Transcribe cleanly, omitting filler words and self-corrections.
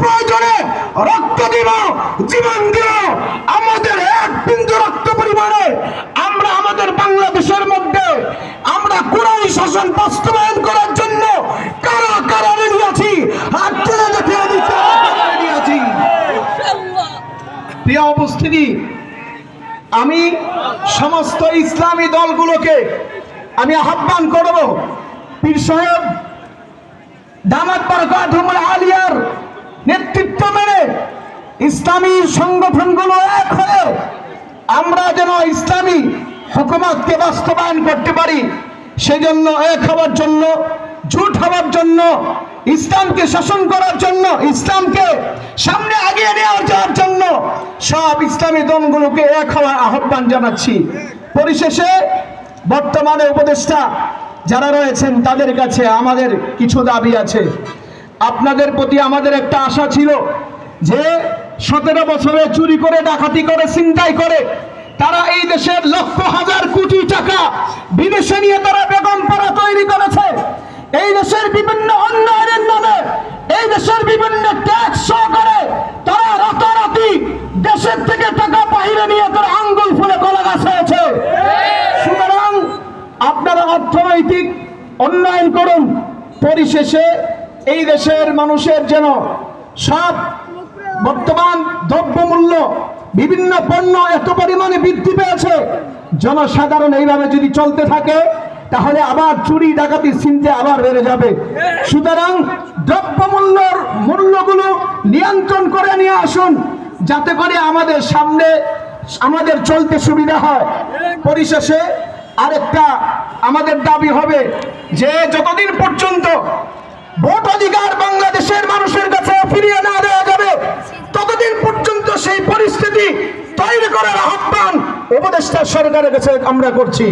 প্রয়োজনে রক্ত দিব, জীবন দিব। আমাদের এক বিন্দু রক্ত পরিমাণে আমরা আমাদের বাংলাদেশের মধ্যে আমরা কোরআনী শাসন বাস্তবায়ন করার জন্য কারা কারা রেডি আছি, হাত তুলে দেখিয়ে দিচ্ছি রেডি আছি। প্রিয় উপস্থিতি, আমি সমস্ত ইসলামী দলগুলোকে আমি আহ্বান করব, পীর সাহেব দামাত বরকাতুহুল আলিয়ার নেতৃত্ব মেনে ইসলামী সংগঠনগুলো এক হয়ে আমরা যেন ইসলামী হুকুমতকে বাস্তবায়ন করতে পারি, সেজন্য এক হওয়ার জন্য, জোট হওয়ার জন্য, ইসলামকে শাসন করার জন্য, ইসলামকে সামনে এগিয়ে নিয়ে যাওয়ার জন্য সব ইসলামী দলগুলোকে এক হওয়ার আহ্বান জানাচ্ছি। পরিশেষে বর্তমানে উপদেষ্টা যারা রয়েছেন তাদের কাছে আমাদের কিছু দাবি আছে। আপনাদের প্রতি আমাদের একটা আশা ছিল যে 17 বছরে চুরি করে, ডাকাতি করে, ছিনতাই করে তারা এই দেশের লক্ষ হাজার কোটি টাকা বিদেশে নিয়ে তারা বেগমপাড়া তৈরি করেছে। এই দেশের বিভিন্ন উন্নয়নের নামে, এই দেশের বিভিন্ন ট্যাক্স সহকারে তারা রাতারাতি দেশের থেকে টাকা বাহিরে নিয়ে তারা আঙ্গুল ফুলে গলা গাছ হয়েছে। সুতরাং আপনারা অর্থনৈতিক উন্নয়ন করুন, পরিশেষে এই দেশের মানুষের যেন সব বর্তমান দ্রব্যমূল্য, বিভিন্ন পণ্য এত পরিমাণে বৃদ্ধি পেয়েছে, জনসাধারণ এইভাবে যদি চলতে থাকে তাহলে আবার চুরি ডাকাতি চিনতে আবার বেড়ে যাবে। সুতরাং দ্রব্যমূল্যর মূল্যগুলো নিয়ন্ত্রণ করে নিয়ে আসুন, যাতে করে আমাদের সামনে আমাদের চলতে সুবিধা হয়। পরিশেষে আরেকটা আমাদের দাবি হবে যে যতদিন পর্যন্ত ভোট অধিকার বাংলাদেশের মানুষের কাছে ফিরিয়ে না দেওয়া যাবে ততদিন পর্যন্ত সেই পরিস্থিতি তৈরি করার আহ্বান উপদেষ্টা সরকারের কাছে আমরা করছি।